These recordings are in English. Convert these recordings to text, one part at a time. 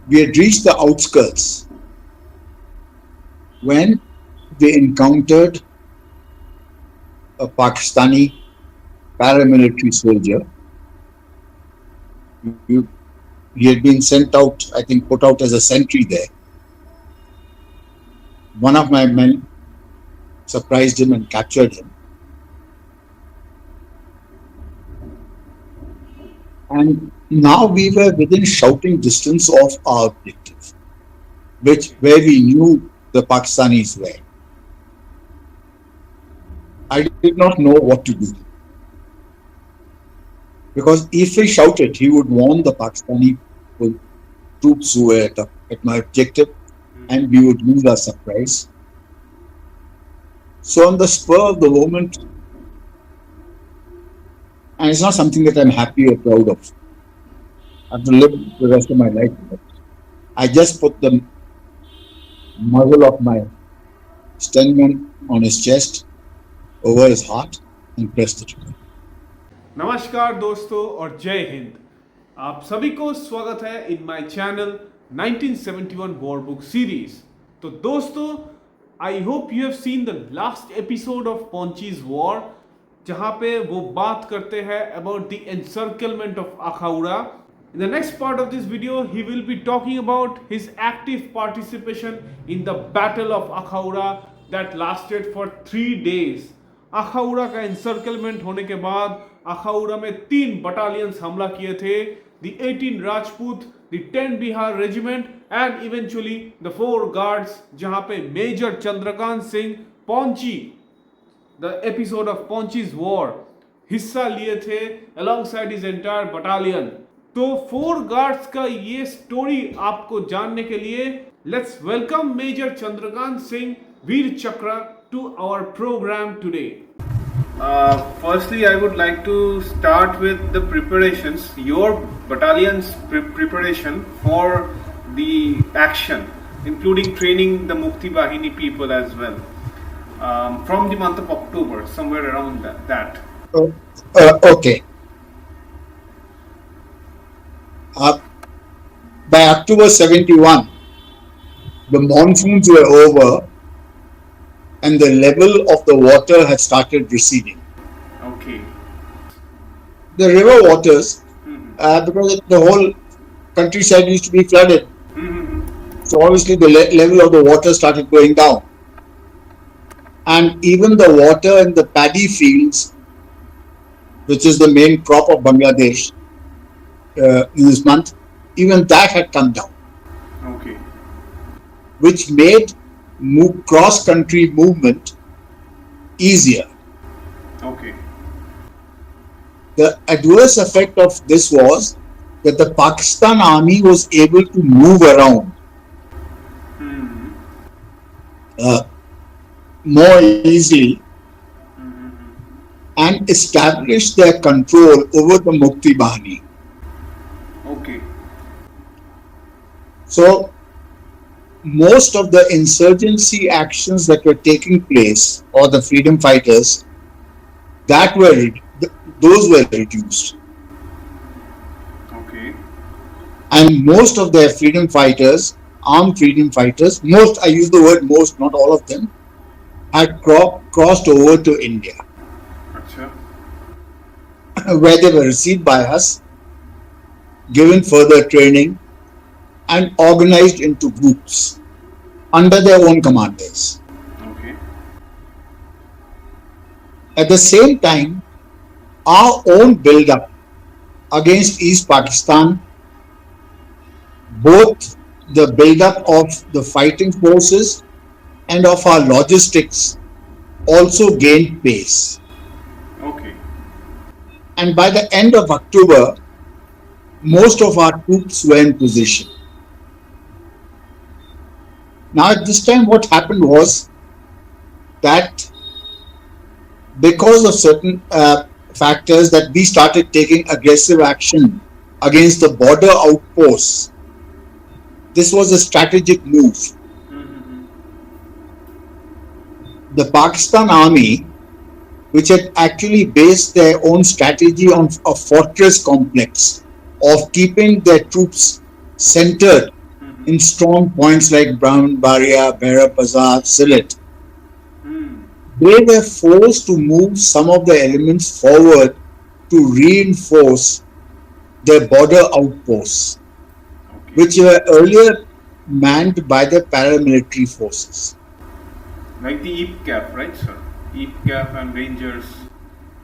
We had reached the outskirts when they encountered a Pakistani paramilitary soldier. He had been sent out, I think, put out as a sentry there. One of my men surprised him and captured him. And now we were within shouting distance of our objective, where we knew the Pakistanis were. I did not know what to do. Because if he shouted, he would warn the Pakistani troops who were at my objective, and we would lose our surprise. So on the spur of the moment, and it's not something that I'm happy or proud of. I have to live the rest of my life with it. I just put the muzzle of my stun gun on his chest, over his heart, and pressed the trigger. नमस्कार दोस्तों और जय हिंद। आप सभी को स्वागत है in my channel 1971 war book series. तो दोस्तों, I hope you have seen the last episode of पॉन्चीज वॉर, जहां पे वो बात करते हैं about the encirclement of Akhaura. In the next part of this video, he will be talking about his active participation in the Battle of Akhaura that lasted for 3 days. अखाउड़ा का encirclement होने के बाद अखाउड़ा में 3 बटालियंस हमला किए थे, the 18 Rajput, the 10 Bihar regiment and eventually the 4 guards, जहां पे Major Chandrakant Singh Paunchy, the episode of Paunchy's war, हिस्सा लिए थे alongside his entire battalion. तो 4 गार्ड्स का ये स्टोरी आपको जानने के लिए let's welcome major Chandrakant Singh Vir Chakra to our programme today. Firstly, I would like to start with the preparations, your battalion's preparation for the action, including training the Mukti Bahini people as well, from the month of October, somewhere around that. Okay. By October 71, the monsoons were over and the level of the water had started receding. Okay. The river waters, because the whole countryside used to be flooded, so obviously the level of the water started going down. And even the water in the paddy fields, which is the main crop of Bangladesh, in this month, even that had come down. Okay. Which made cross-country movement easier. Okay. The adverse effect of this was that the Pakistan army was able to move around more easily and establish their control over the Mukti Bahini. Okay. So, most of the insurgency actions that were taking place, or the freedom fighters, those were reduced. Okay. And most of their freedom fighters, armed freedom fighters, I use the word most, not all of them, had crossed over to India, Achha. where they were received by us, given further training, and organized into groups under their own commanders. Okay. At the same time, our own build-up against East Pakistan, both the build-up of the fighting forces and of our logistics, also gained pace. Okay. And by the end of October, most of our troops were in position. Now at this time what happened was that because of certain factors that we started taking aggressive action against the border outposts. This was a strategic move. The Pakistan army, which had actually based their own strategy on a fortress complex of keeping their troops centered in strong points like Brahmanbaria, Bhaira Bazar, Sylhet. They were forced to move some of the elements forward to reinforce their border outposts, Okay. which were earlier manned by the paramilitary forces. Like the EPCAF, right, sir? EPCAF and Rangers.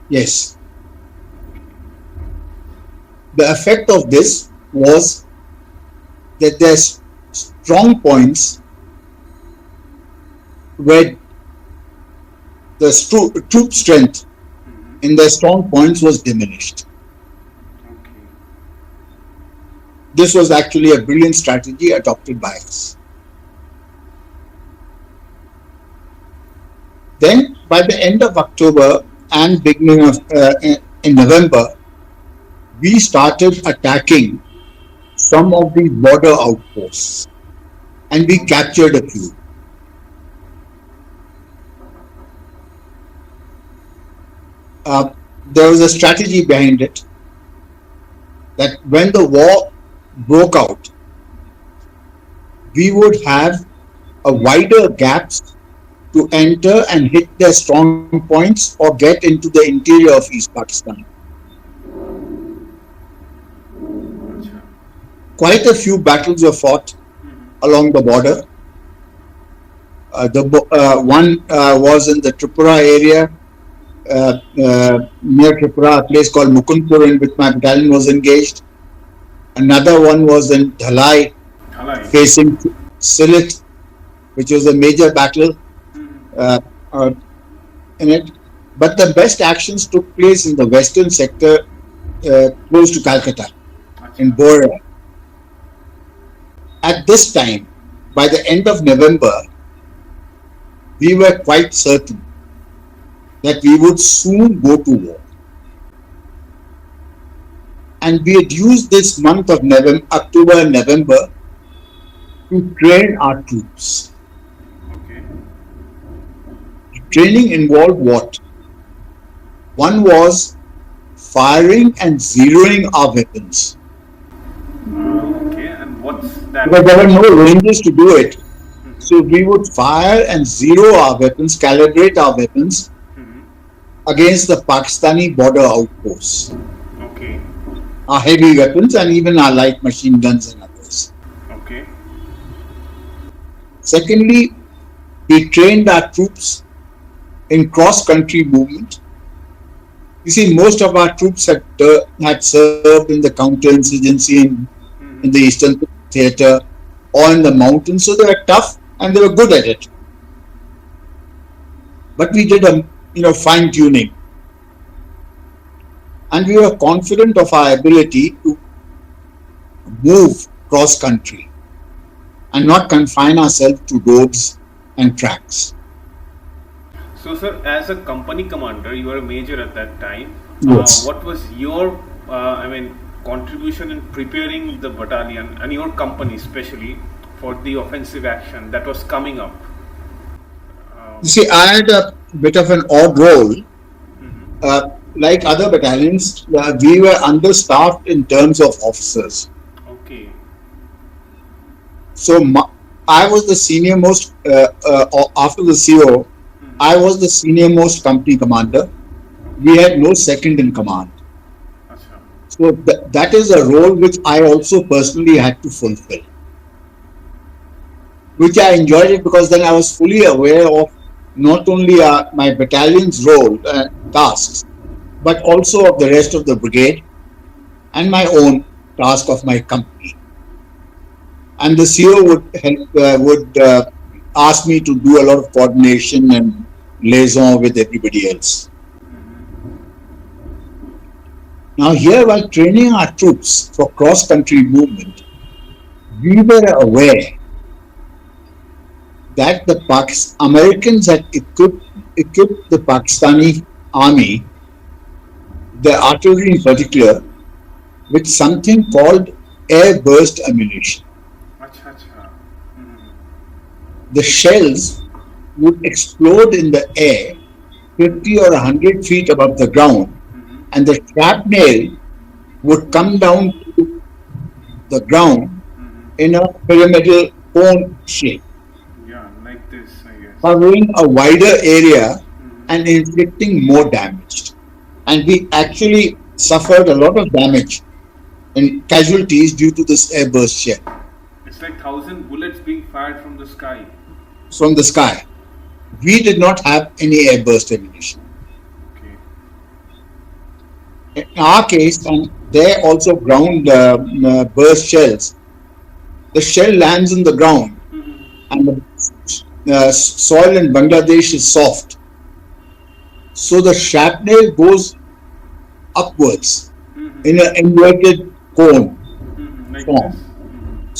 Yes. The effect of this was that their strong points were the troop strength in their strong points was diminished. Okay. This was actually a brilliant strategy adopted by us. Then, by the end of October and beginning of in November, we started attacking some of the border outposts, and we captured a few. There was a strategy behind it that when the war broke out, we would have a wider gaps to enter and hit their strong points or get into the interior of East Pakistan. Quite a few battles were fought along the border. One was in the Tripura area, near Tripura, a place called Mukundpur, in which my battalion was engaged. Another one was in Dhalai, facing Sylhet, which was a major battle in it. But the best actions took place in the western sector, close to Calcutta, in Bora. At this time, by the end of November, we were quite certain that we would soon go to war. And we had used this month of October and November to train our troops. Okay. Training involved what? One was firing and zeroing our weapons. Okay, and what's that? Because there were no ranges to do it. So we would fire and zero our weapons, calibrate our weapons against the Pakistani border outposts. Okay. Our heavy weapons and even our light machine guns and others. Okay. Secondly, we trained our troops in cross-country movement. You see, most of our troops had served in the counterinsurgency in the Eastern Theatre or in the mountains, so they were tough and they were good at it. But we did a fine-tuning, and we were confident of our ability to move cross-country and not confine ourselves to roads and tracks. So, sir, as a company commander, you were a major at that time. Yes. What was your, contribution in preparing the battalion and your company, especially for the offensive action that was coming up? You see, I had a bit of an odd role. Like other battalions, we were understaffed in terms of officers. Okay. So I was the senior most, after the CO, I was the senior most company commander. We had no second in command. So that is a role which I also personally had to fulfill. Which I enjoyed it because then I was fully aware of not only my battalion's role and tasks, but also of the rest of the brigade and my own task of my company. And the CO would ask me to do a lot of coordination and liaison with everybody else. Now here, while training our troops for cross-country movement, we were aware that the Americans had equipped the Pakistani army, the artillery in particular, with something called air burst ammunition. The shells would explode in the air 50 or 100 feet above the ground, and the shrapnel would come down to the ground in a pyramidal cone shape, Yeah, like this, I guess. covering a wider area and Mhm. inflicting more damage. And we actually suffered a lot of damage and casualties due to this airburst shell It's like thousand bullets being fired from the sky. from the sky. We did not have any airburst ammunition. Okay. In our case, and there also ground burst shells, the shell lands in the ground Mhm. and the soil in Bangladesh is soft. So the shrapnel goes upwards in an Mhm. inverted cone Mhm. Like this. form.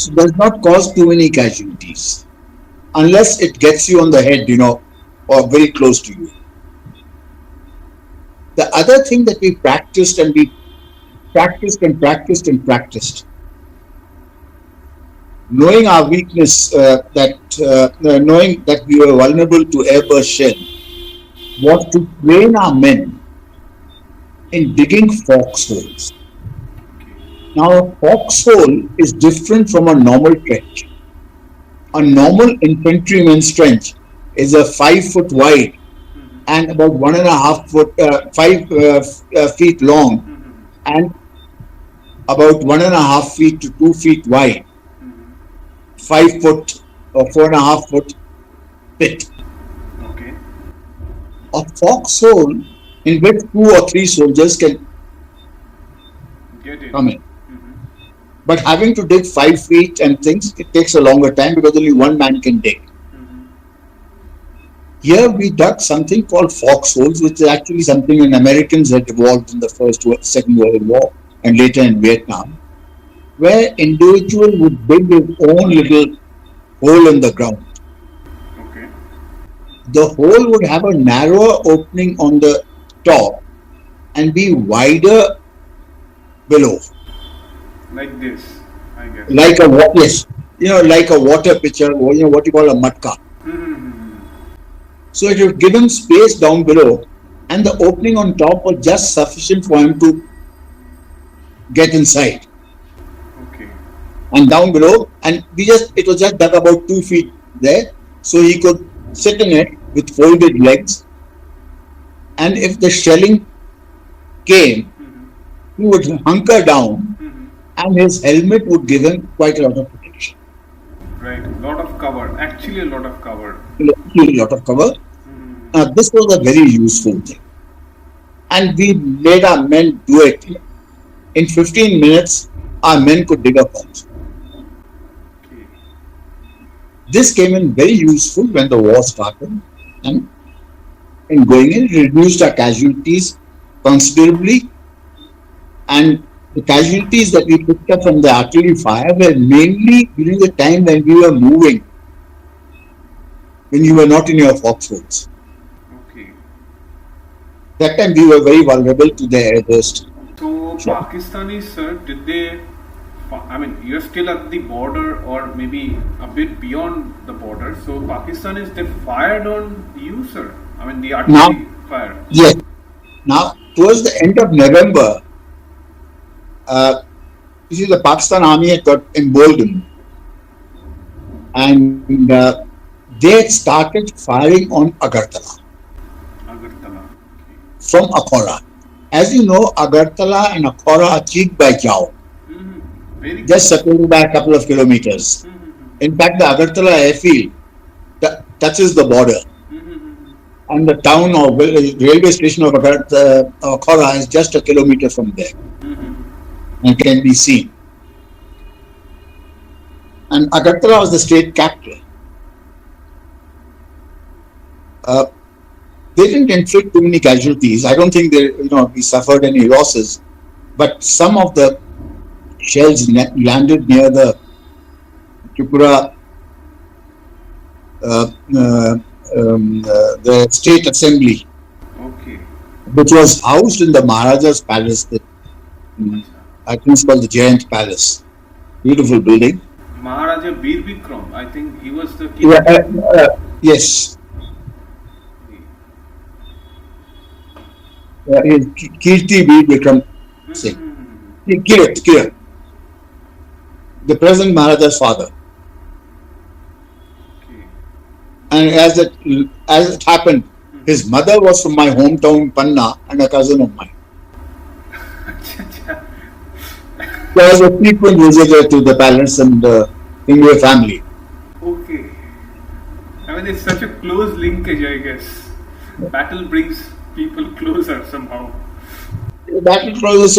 So does not cause too many casualties unless it gets you on the head, or very close to you. The other thing that we practiced and we practiced and practiced and practiced, knowing our weakness, knowing that we were vulnerable to airburst shell, was to train our men in digging foxholes. Now, a foxhole is different from a normal trench. A normal infantryman's trench is a 5 foot wide and about 1.5 foot, 5 feet long, and about 1.5 feet to 2 feet wide, 5 foot or 4.5 foot pit. Okay. A foxhole in which 2 or 3 soldiers can Get in. come in. Mhm. But having to dig 5 feet and things, it takes a longer time because only one man can dig. Mhm. Here we dug something called foxholes, which is actually something an Americans had evolved in the Second World War and later in Vietnam, where individual would dig his own little hole in the ground. Okay. The hole would have a narrower opening on the top and be wider below, Like this, I guess. like yes, like a water pitcher, or what you call a matka. Mhm. So it would give him space down below, and the opening on top was just sufficient for him to get inside. Okay. And down below, and it was just dug about 2 feet there, so he could sit in it with folded legs. And if the shelling came, Mhm. he would hunker down, Mhm. and his helmet would give him quite a lot of protection, Right. Lot of cover. Actually, a lot of cover. a lot of cover. Mhm. This was a very useful thing, and we made our men do it. In 15 minutes, our men could dig a hole. Okay. This came in very useful when the war started, and in going in, it reduced our casualties considerably. And the casualties that we picked up from the artillery fire were mainly during the time when we were moving, when you were not in your foxholes. Okay. That time we were very vulnerable to the airburst So shot. Pakistanis, sir, did they? I mean, you're still at the border, or maybe a bit beyond the border. So Pakistanis, they fired on you, sir. I mean, the Now, artillery fire. yes, now towards the end of November, you see the Pakistan army had got emboldened, and they had started firing on Agartala Agartala. from Akhaura. As you know, Agartala and Akhaura are cheek by jowl, Mm-hmm. Very just close. separated by a couple of kilometers. Mm-hmm. In fact, the Agartala airfield touches the border, Mm-hmm. and the town or railway station of Akhaura is just a kilometer from there Mm-hmm. and can be seen. And Agartala was the state capital. Uh, they didn't inflict too many casualties. I don't think we suffered any losses, but some of the shells landed near the Tripura, uh, uh, the state assembly, Okay. which was housed in the Maharaja's palace. I think it's called the Giant Palace. Beautiful building. Maharaja Bir Vikram, I think he was the king Yeah, there. yes. Kirti Veer Vikram Singh. Mm-hmm. Kirat. the present Maharaja's father. Okay. And as it happened, his mother was from my hometown, Panna, and a cousin of mine. So I was a frequent visitor to the palace and the Ingwe family. Okay. I mean, it's such a close linkage, I guess. Battle brings people closer somehow. The battle process,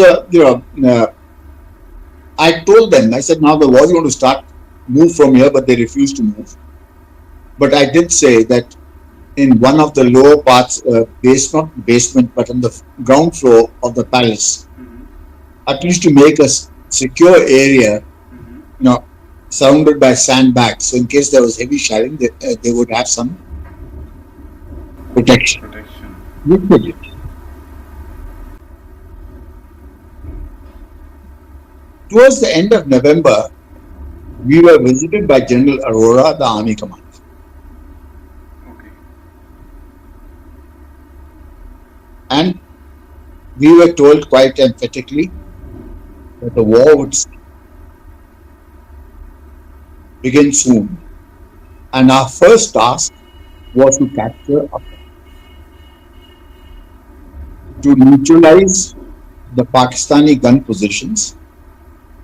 I told them, I said, now the war is going to start, move from here, but they refused to move. But I did say that in one of the lower parts, not basement, but on the ground floor of the palace, at least to make a secure area, surrounded by sandbags. So in case there was heavy shelling, they would have some protection. Which they did. Towards the end of November, we were visited by General Arora, the army commander. Okay. And we were told quite emphatically that the war would begin soon. And our first task was to capture Akhaura, to neutralize the Pakistani gun positions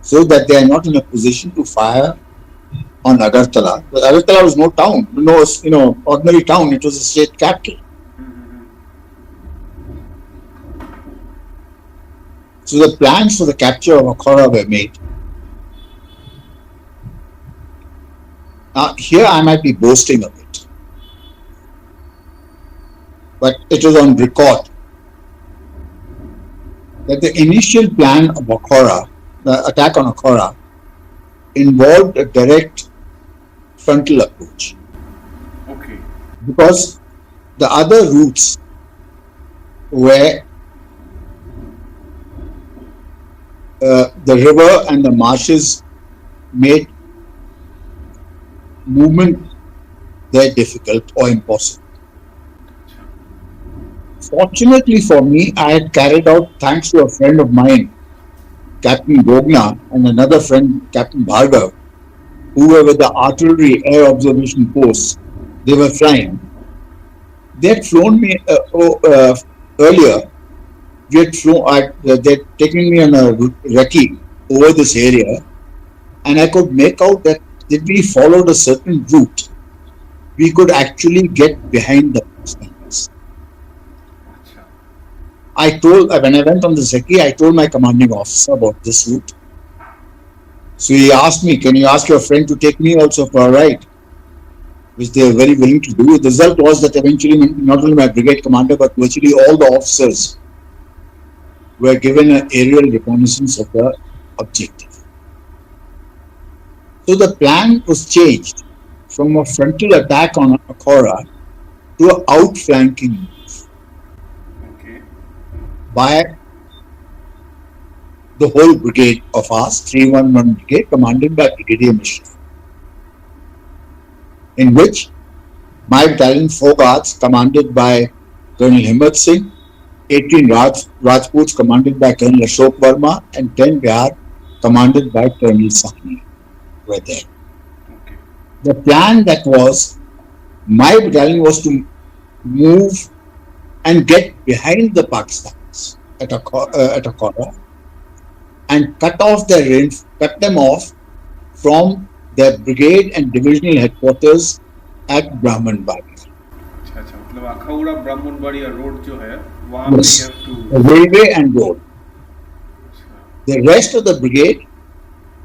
so that they are not in a position to fire on Agartala. But Agartala was no town, no ordinary town. It was a state capital. So the plans for the capture of Akhaura were made. Now here I might be boasting a bit, but it was on record that the initial plan of Akhaura, the attack on Akhaura, involved a direct frontal approach. Okay. Because the other routes were the river and the marshes made movement there difficult or impossible. Fortunately for me, I had carried out, thanks to a friend of mine, Captain Gogna, and another friend, Captain Bhargav, who were with the artillery air observation posts. They were flying. They had flown me earlier. They'd taken me on a recce over this area, and I could make out that if we followed a certain route, we could actually get behind the Pakistanis. When I went on the recce, I told my commanding officer about this route. So he asked me, can you ask your friend to take me also for a ride? Which they were very willing to do. The result was that eventually not only my brigade commander, but virtually all the officers were given an aerial reconnaissance of the objective. So the plan was changed from a frontal attack on Akhaura to an outflanking move. Okay. By the whole brigade of ours, 311 Brigade, commanded by Brigadier Mishra, in which my battalion, 4 guards, commanded by Colonel Himmat Singh, 18 Rajputs, commanded by Colonel Ashok Verma, and 10 Bihar, commanded by Colonel Sahni, were there. Okay. The plan that was, my battalion was to move and get behind the Pakistanis at Akhaura and cut them off from their brigade and divisional headquarters at Brahmanbari. अच्छा मतलब अखाउड़ा ब्राह्मणबाड़ी road जो है वहाँ पे Yes, have to railway and road. The rest of the brigade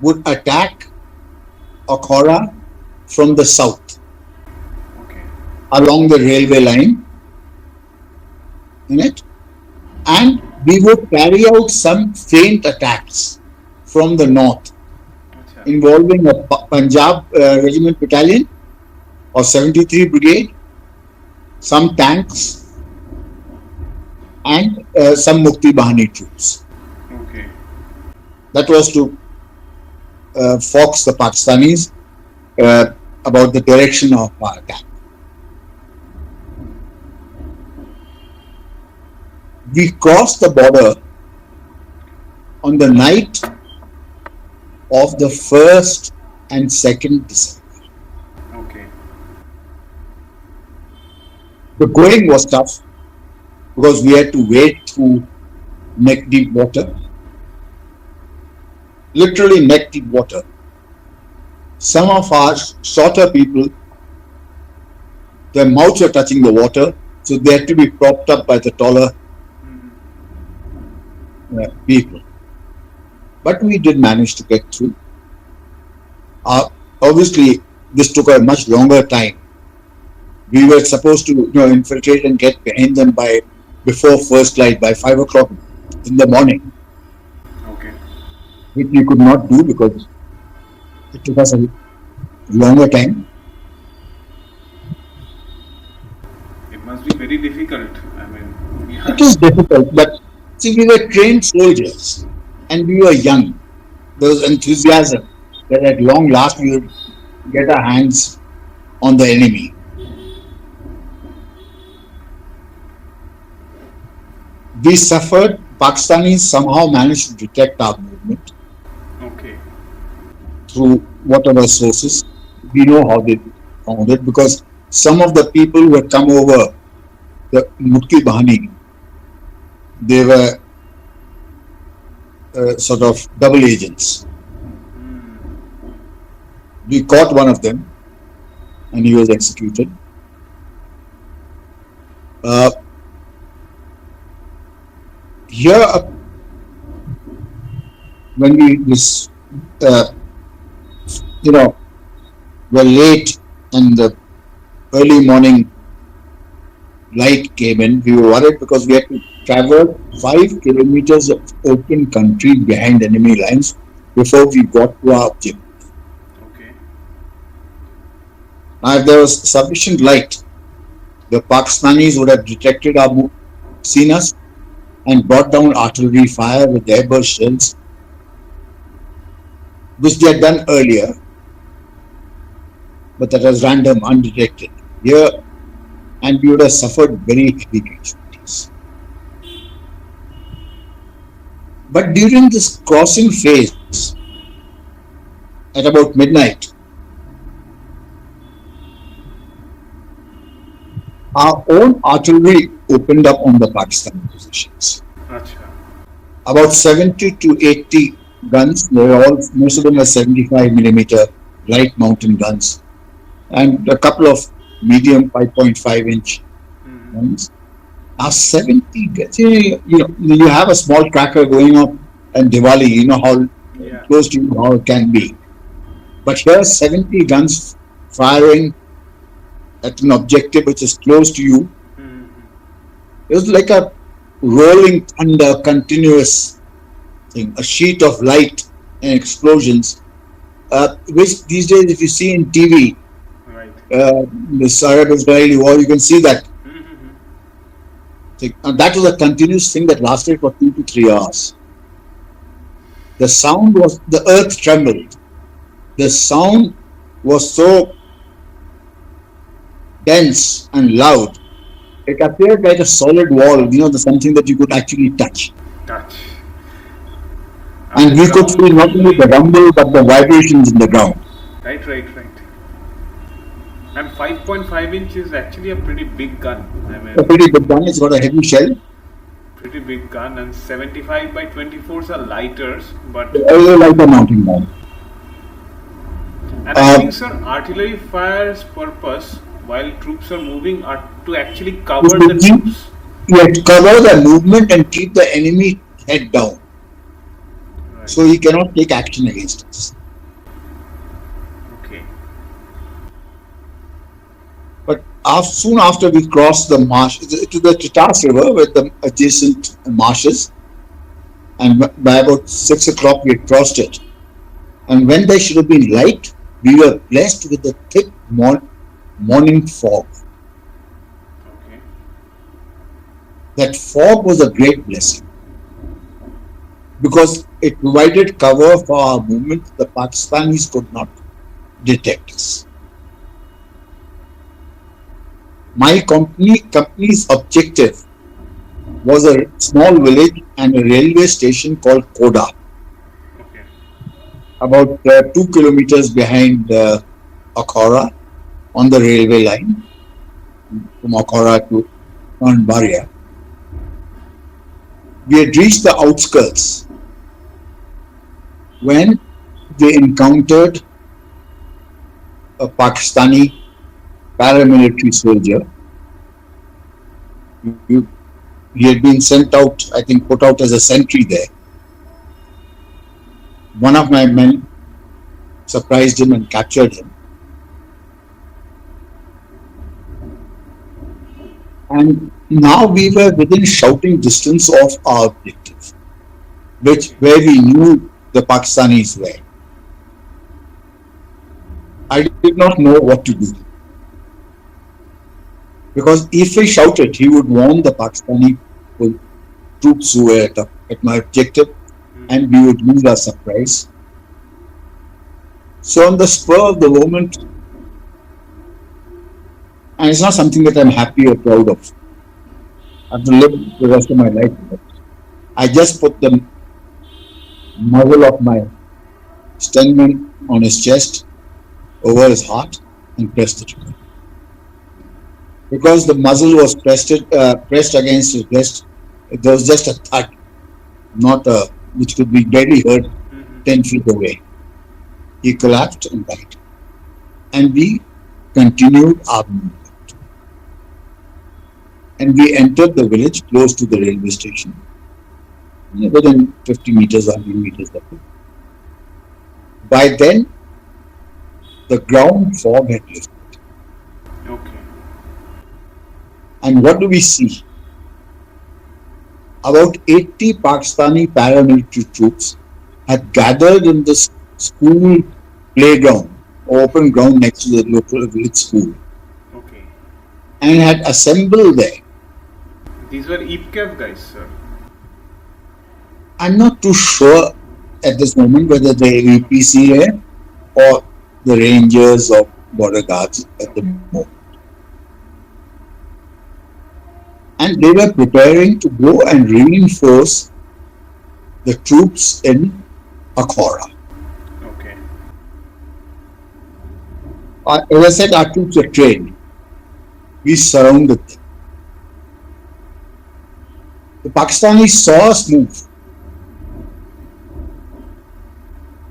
would attack Akhaura from the south, okay, along the railway line, and we would carry out some feint attacks from the north, अच्छा involving a Punjab regiment battalion or 73 Brigade, some tanks, and some Mukti Bahani troops. okay, That was to fox the Pakistanis about the direction of our attack. We crossed the border on the night of the 1st and 2nd December. Okay. The going was tough because we had to wade through neck deep water, literally neck deep water. Some of our shorter people, their mouths were touching the water, so they had to be propped up by the taller people. But we did manage to get through. Obviously, this took a much longer time. We were supposed to infiltrate and get behind them before first light, by 5 o'clock in the morning. Okay. Which we could not do because it took us a longer time. It must be very difficult. I mean, yeah. It is difficult, but see, we were trained soldiers and we were young. There was enthusiasm that at long last we would get our hands on the enemy. We suffered. Pakistanis somehow managed to detect our movement. Okay. Through whatever sources. We know how they found it because some of the people who had come over the Mutki Bahani, they were sort of double agents. We caught one of them and he was executed. Here, when we were late and the early morning light came in, we were worried because we had to travel 5 kilometers of open country behind enemy lines before we got to our objective. Okay. Now, if there was sufficient light, the Pakistanis would have detected seen us and brought down artillery fire with airburst shells, which they had done earlier, but that was random, undetected. Here, and we would have suffered very heavy casualties. But during this crossing phase, at about midnight, our own artillery opened up on the Pakistani positions. Achha. About 70 to 80 guns. Most of them were 75 millimeter light mountain guns, and a couple of medium 5.5 inch guns. Now 70 guns. You have a small cracker going up and Diwali. You know how close to you how it can be. But here 70 guns firing at an objective which is close to you. It was like a rolling thunder, continuous thing, a sheet of light and explosions, which these days, if you see in TV, the Arab-Israeli war, you can see that. And that was a continuous thing that lasted for 2 to 3 hours. The sound was, the earth trembled. The sound was so dense and loud. It appeared like a solid wall, something that you could actually touch. And we could feel not only the rumble but the vibrations in the ground. Right. And 5.5 inch is actually a pretty big gun. A pretty big gun. It's got a heavy shell. Pretty big gun, and 75 by 24s are lighters, but like a mountain gun. And I think, sir, artillery fire's purpose while troops are moving are to actually cover the troops. Yeah, to cover the movement and keep the enemy head down. Right. So he cannot take action against us. Okay. But soon after we crossed the marsh to the Titas River with the adjacent marshes, and by about 6 o'clock we had crossed it. And when there should have been light, we were blessed with a thick morning fog. Okay. That fog was a great blessing because it provided cover for our movement. The Pakistanis could not detect us. My company's objective was a small village and a railway station called Koda. Okay. about 2 kilometers behind Akhaura on the railway line from Akhaura to Baria. We had reached the outskirts when they encountered a Pakistani paramilitary soldier. He had been sent out, I think, put out as a sentry there. One of my men surprised him and captured him. And now we were within shouting distance of our objective, where we knew the Pakistanis were. I did not know what to do. Because if he shouted, he would warn the Pakistani troops who were at my objective, and we would lose our surprise. So on the spur of the moment, and it's not something that I'm happy or proud of, I have to live the rest of my life with it. I just put the muzzle of my Stenman on his chest, over his heart, and pressed the trigger. Because the muzzle was pressed against his breast, there was just a thud, which could be barely heard 10 feet away. He collapsed and died. And we continued our movement. And we entered the village close to the railway station, within 50 meters or 100 meters of it. By then, the ground fog had lifted. Okay. And what do we see? About 80 Pakistani paramilitary troops had gathered in the school playground, open ground next to the local village school. Okay. And had assembled there. These were EPCAF guys, sir. I'm not too sure at this moment whether they were EPCA or the Rangers or border guards at the moment. And they were preparing to go and reinforce the troops in Akhaura. Okay. As I said, our troops were trained. We surrounded them. The Pakistanis saw us move,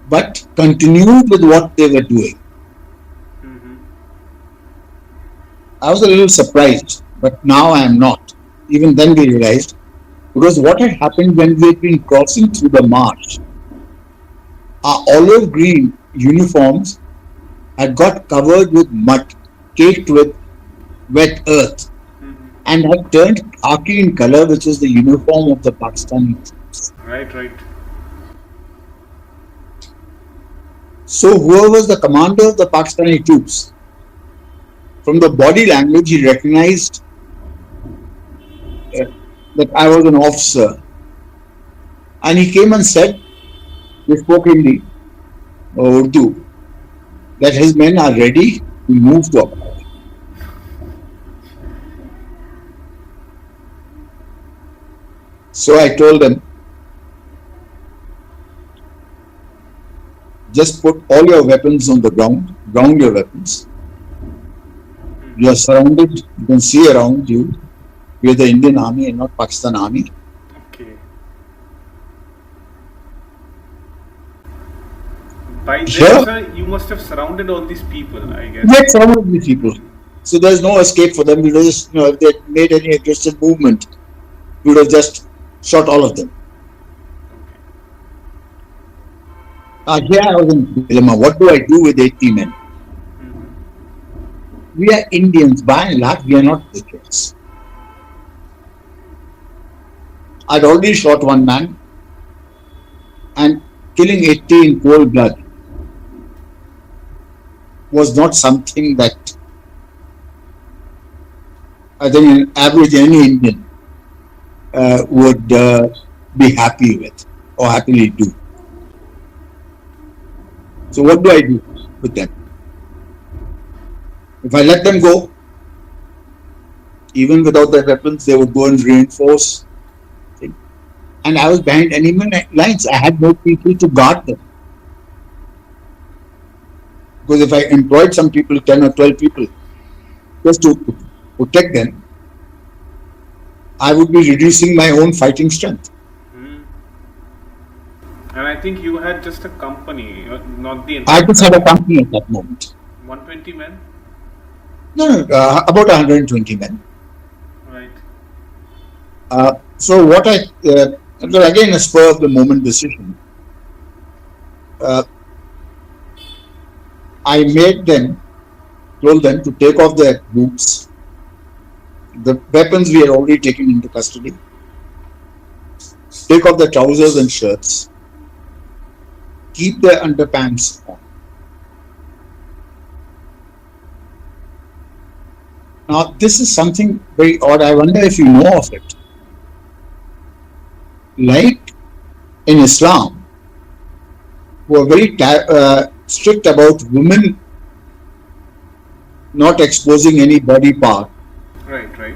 but continued with what they were doing. I was a little surprised, but now I am not. Even then we realized, because what had happened when we had been crossing through the marsh, our olive green uniforms had got covered with mud, caked with wet earth, and had turned khaki in color, which is the uniform of the Pakistani troops. Right. So whoever was the commander of the Pakistani troops, from the body language, he recognized that I was an officer. And he came and said, we spoke Hindi or Urdu, that his men are ready to move to Akhaura. So I told them, just put all your weapons on the ground, ground your weapons. You are surrounded, you can see around you. We are the Indian Army and not Pakistan Army. Okay. By then, sir, you must have surrounded all these people, I guess. We had surrounded these people. So there's no escape for them. We just, if they made any aggressive movement, we would have just shot all of them. Here I was in dilemma. What do I do with 80 men? We are Indians. By and large, we are not British. I'd already shot one man, and killing 80 in cold blood was not something that I think an average any Indian would be happy with or happily do. So what do I do with them? If I let them go, even without their weapons, they would go and reinforce. And I was behind enemy lines. I had no people to guard them. Because if I employed some people, 10 or 12 people, just to protect them, I would be reducing my own fighting strength. And I think you had just a company, not the I entire just had a company. company at that moment. 120 men? No, about 120 men. Right. So what it was again a spur of the moment decision. I told them to take off their boots, the weapons we had already taken into custody, take off their trousers and shirts, keep their underpants on. Now, this is something very odd. I wonder if you know of it. Like in Islam, who are very strict about women not exposing any body part, Right, right.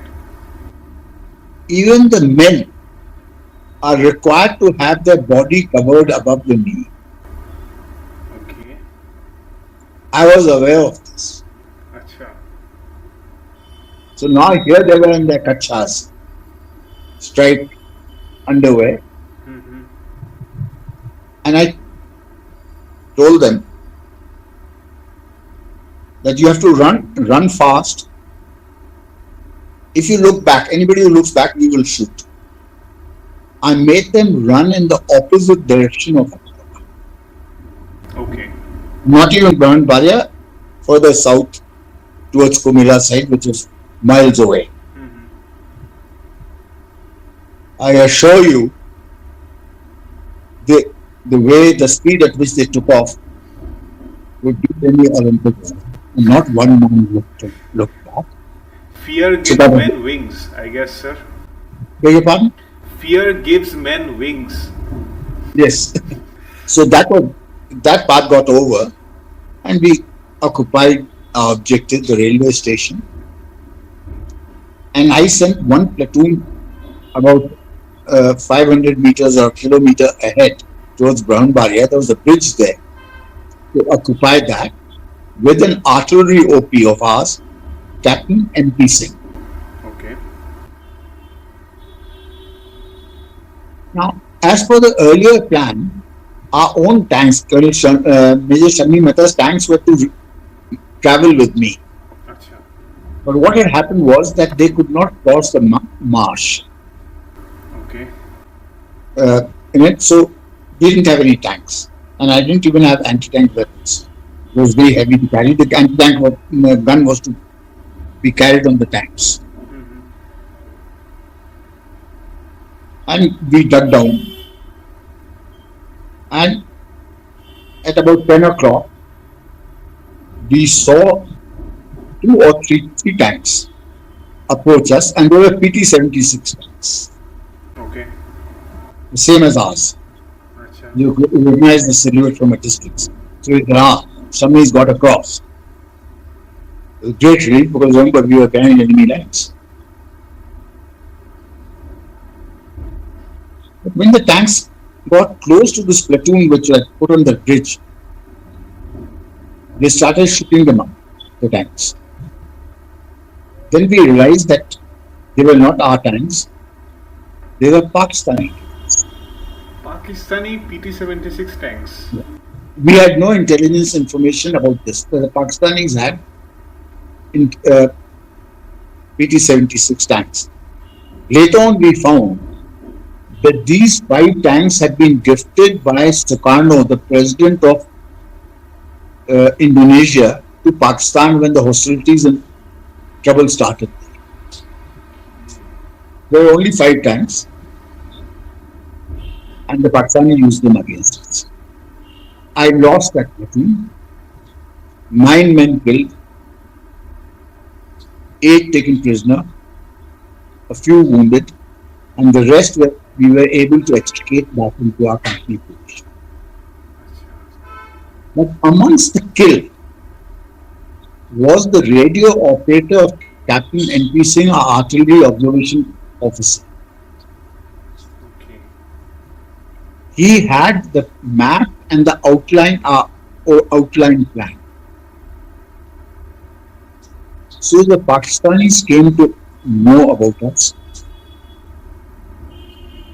even the men are required to have their body covered above the knee. Okay. I was aware of this. Acha. So now here they were in their kachas, striped underwear, and I told them that you have to run fast. If you look back, anybody who looks back, we will shoot. I made them run in the opposite direction of Akhaura. Okay. Not even Brahmanbaria, further south towards Kumila side, which is miles away. I assure you, the speed at which they took off would beat any Olympic runner. And not one man looked back. Fear gives So men wings, I guess, sir. Beg your pardon? Fear gives men wings. Yes. So that part got over, and we occupied our objective, the railway station. And I sent one platoon about 500 meters or a kilometer ahead towards Brahmanbaria. There was a bridge there to occupy that with an artillery OP of ours, Captain N.P. Singh. Okay. Now, as per the earlier plan, our own tanks, Major Shanmi Mehta's tanks were to travel with me. Acha. But what had happened was that they could not cross the marsh. Okay. In it, so we didn't have any tanks, and I didn't even have anti-tank weapons. It was very heavy to carry. The anti-tank gun was to be carried on the tanks. And we dug down, and at about 10 o'clock, we saw 2 or 3 tanks approach us, and they were PT-76 tanks. Okay. The same as ours. Acha. You could recognize the silhouette from a distance. So we thought, somebody's got across. It was great relief because remember we were carrying enemy lines. But when the tanks got close to this platoon which was put on the bridge, they started shooting them up, the tanks. Then we realized that they were not our tanks, they were Pakistani. Pakistani PT-76 tanks. Yeah. We had no intelligence information about this. The Pakistanis had PT-76 tanks. Later on, we found that these 5 tanks had been gifted by Sukarno, the president of Indonesia, to Pakistan when the hostilities and trouble started. There were only 5 tanks, and the Pakistani used them against us. I lost that platoon. 9 men killed, 8 taken prisoner, a few wounded, and the rest we were able to extricate back into our company position. But amongst the killed was the radio operator of Captain N.P. Singh, our artillery observation officer. Okay. He had the map and the outline plan. So the Pakistanis came to know about us,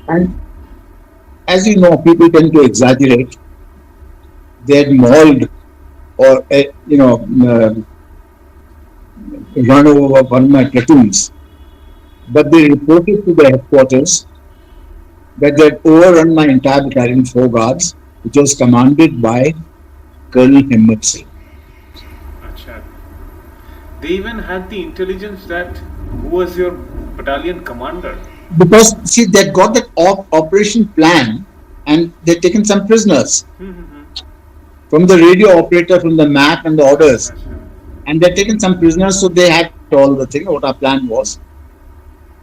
and as you know, people tend to exaggerate. They had mauled or run over one of my platoons, but they reported to the headquarters that they had overrun my entire battalion, four guards, which was commanded by Colonel Himmat Singh. Acha. They even had the intelligence that who was your battalion commander? Because see, they'd got that operation plan, and they'd taken some prisoners from the radio operator, from the map and the orders, Acha. and they'd taken some prisoners, so they had all the thing, what our plan was.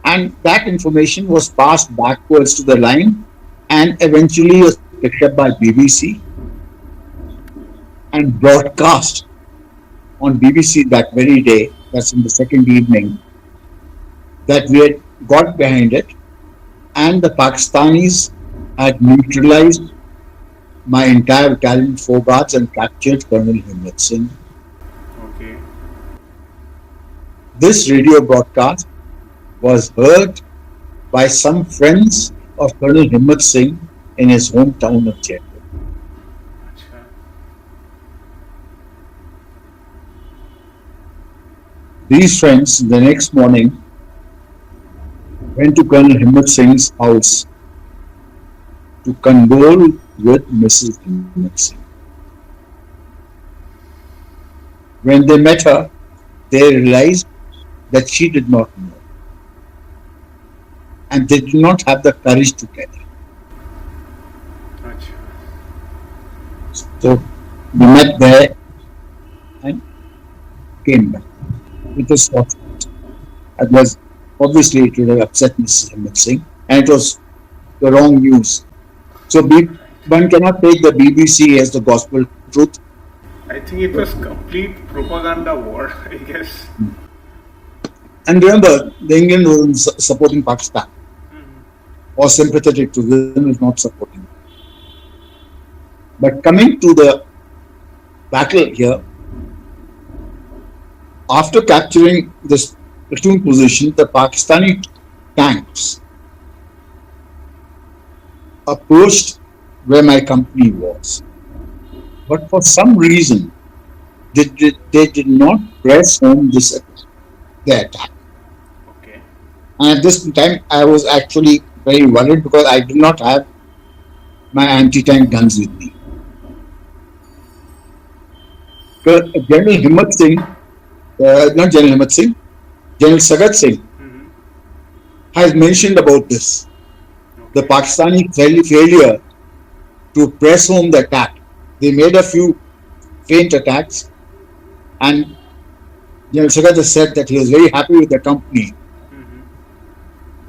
And that information was passed backwards to the line and eventually was picked up by BBC and broadcast on BBC that very day, that's in the second evening, that we had got behind it and the Pakistanis had neutralized my entire battalion, four guards, and captured Colonel Himmat Singh. Okay. This radio broadcast was heard by some friends of Colonel Himmat Singh in his hometown of Jaipur. Acha. These friends, the next morning, went to Colonel Himmat Singh's house to condole with Mrs. Himmat Singh. When they met her, they realized that she did not know, and they did not have the courage to tell her. Acha. So we met there and came back with a soft heart. It was obviously it would have upset Mrs. Himmat Singh, and it was the wrong news. So one cannot take the BBC as the gospel truth. I think it was complete propaganda war, I guess. And remember, the England wasn't supporting Pakistan or sympathetic to them, is not supporting them. But coming to the battle here, after capturing this platoon position, the Pakistani tanks approached where my company was. But for some reason, they did not press home their attack. Okay. And at this time, I was actually very worried because I did not have my anti-tank guns with me. General Himmat Singh, not General Himmat Singh, General Sagat Singh has mentioned about this. The Pakistani failure to press home the attack. They made a few faint attacks, and General Sagat has said that he was very happy with the company,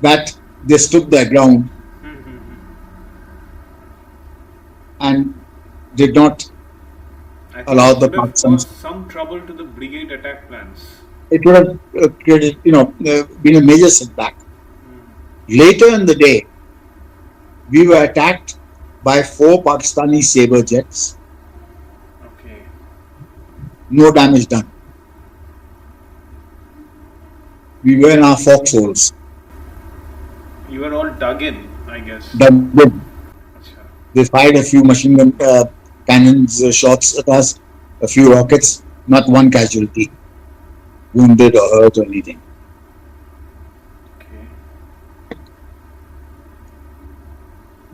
that they stood their ground and did not allow the Pakistanis. Caused some trouble to the brigade attack plans. It would have created, been a major setback. Later in the day, we were attacked by 4 Pakistani Sabre jets. Okay. No damage done. We were in our foxholes. You were all dug in, I guess. Dug in. Acha. They fired a few machine gun cannons, shots at us, a few rockets, not one casualty, wounded or hurt or anything. Okay.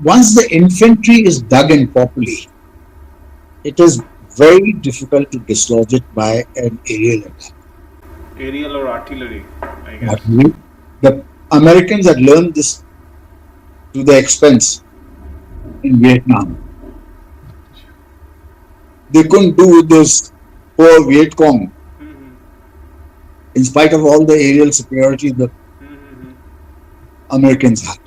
Once the infantry is dug in properly, it is very difficult to dislodge it by an aerial attack. Aerial or artillery, I guess. The Americans had learned this to their expense in Vietnam. They couldn't do with those poor Viet Cong, in spite of all the aerial superiority the Americans had.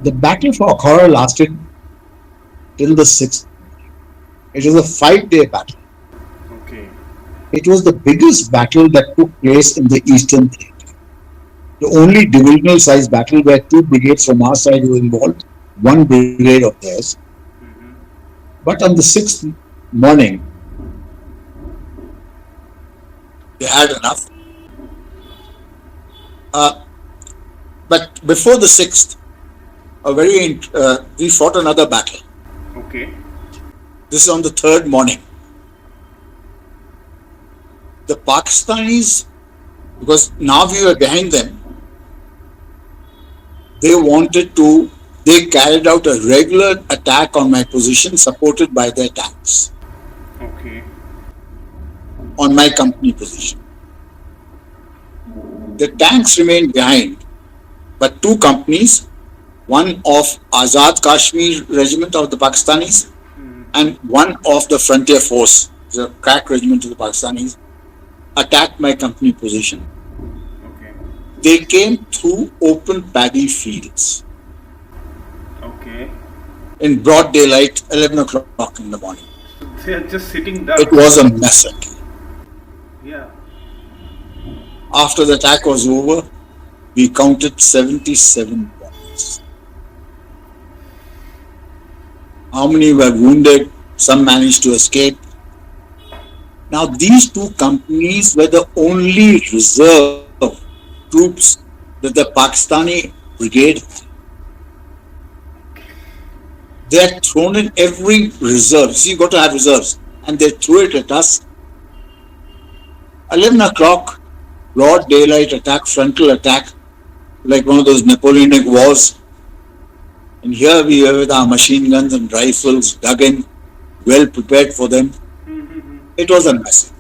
The Battle of Akhaura lasted till the 6th. It was a 5-day battle. Okay. It was the biggest battle that took place in the Eastern Theatre. The only divisional size battle where 2 brigades from our side were involved, 1 brigade of theirs. But on the 6th morning, They had enough. Uh, but before the 6th, we fought another battle. Okay. This is on the third morning. The Pakistanis, because now we were behind them, they carried out a regular attack on my position supported by their tanks Okay. on my company position. The tanks remained behind, but two companies, one of Azad Kashmir Regiment of the Pakistanis and one of the Frontier Force, the crack regiment of the Pakistanis, attacked my company position. Okay. They came through open paddy fields Okay. in broad daylight, 11 o'clock in the morning. So they are just sitting It ducks. was a massacre. Yeah. After the attack was over, we counted 77 bodies. How many were wounded? Some managed to escape. Now, these two companies were the only reserve troops that the Pakistani brigade had. They had thrown in every reserve. See, you got to have reserves. And they threw it at us. 11 o'clock, broad daylight attack, frontal attack, like one of those Napoleonic wars. And here we were with our machine guns and rifles dug in, well prepared for them. It was a massacre.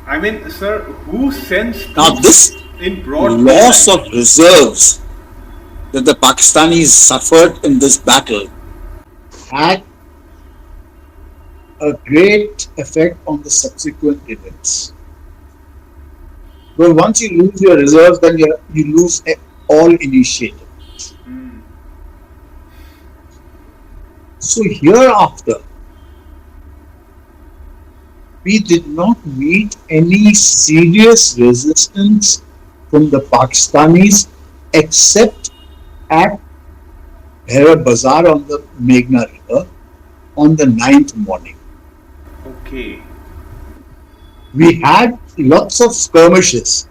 I mean, sir, who sends Now, troops this in broad loss daylight? of reserves that the Pakistanis suffered in this battle had a great effect on the subsequent events. Well, once you lose your reserves, then you lose all initiative. So hereafter, we did not meet any serious resistance from the Pakistanis except at Bhaira Bazaar on the Meghna River on the 9th morning. Okay. We had lots of skirmishes,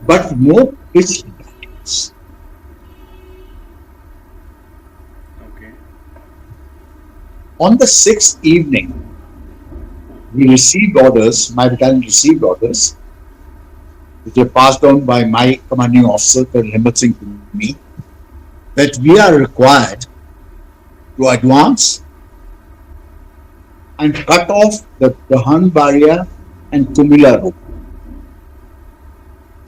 but no pitched battles. Okay. On the 6th evening, we received orders, my battalion received orders, which were passed on by my commanding officer, Colonel Himmat Singh, to me, that we are required to advance and cut off the Bahanbaria and Kumila road.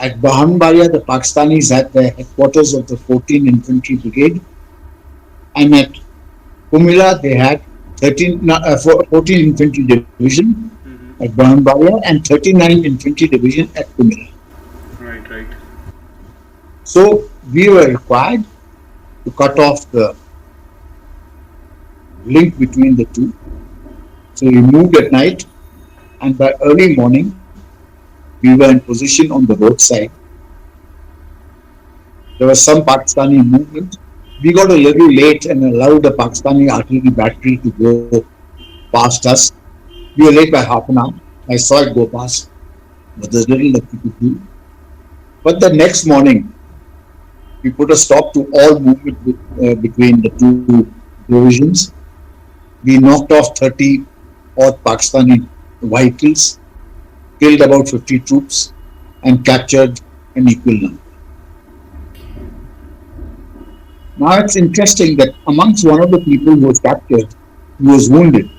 At Bahanbaria, the Pakistanis had their headquarters of the 14th Infantry Brigade, and at Kumila they had 14th Infantry Division at Bahanbaria and 39th Infantry Division at Kumila. Right, right. So we were required to cut off the link between the two. So we moved at night, and by early morning, we were in position on the roadside. There was some Pakistani movement. We got a little late and allowed the Pakistani artillery battery to go past us. We were late by half an hour. I saw it go past, but there's little that we could do. But the next morning, we put a stop to all movement between the two divisions. We knocked off 30 odd Pakistani vehicles, killed about 50 troops, and captured an equal number. Now it's interesting that amongst one of the people who was captured, who was wounded,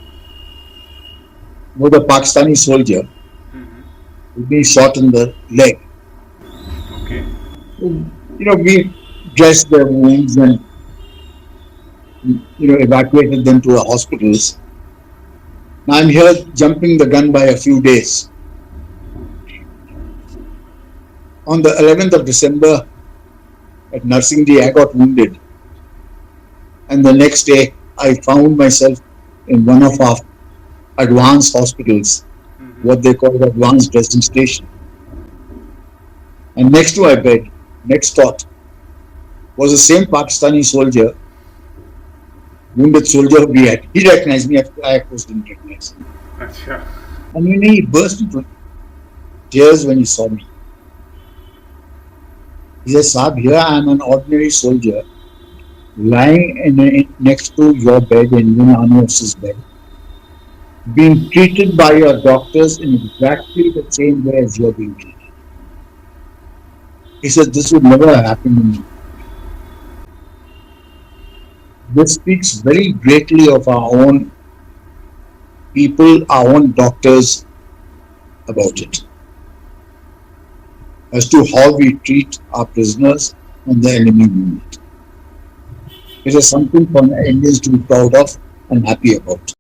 was a Pakistani soldier who had been shot in the leg. Okay. We dressed their wounds and evacuated them to the hospitals. Now I'm here jumping the gun by a few days. On the 11th of December at Narsingdi, I got wounded. And the next day, I found myself in one of our advanced hospitals, what they call the advanced dressing station. And next to my bed, next thought, was the same Pakistani soldier wounded soldier we had. He recognized me. I of course didn't recognize him. अच्छा. And he burst into tears when he saw me. He said, Saab, here I am an ordinary soldier lying next to your bed in Indian Army officer's bed, being treated by your doctors in exactly the same way as you're being treated. He said, this would never happen to me. This speaks very greatly of our own people, our own doctors about it, as to how we treat our prisoners and the enemy unit. It is something for Indians to be proud of and happy about.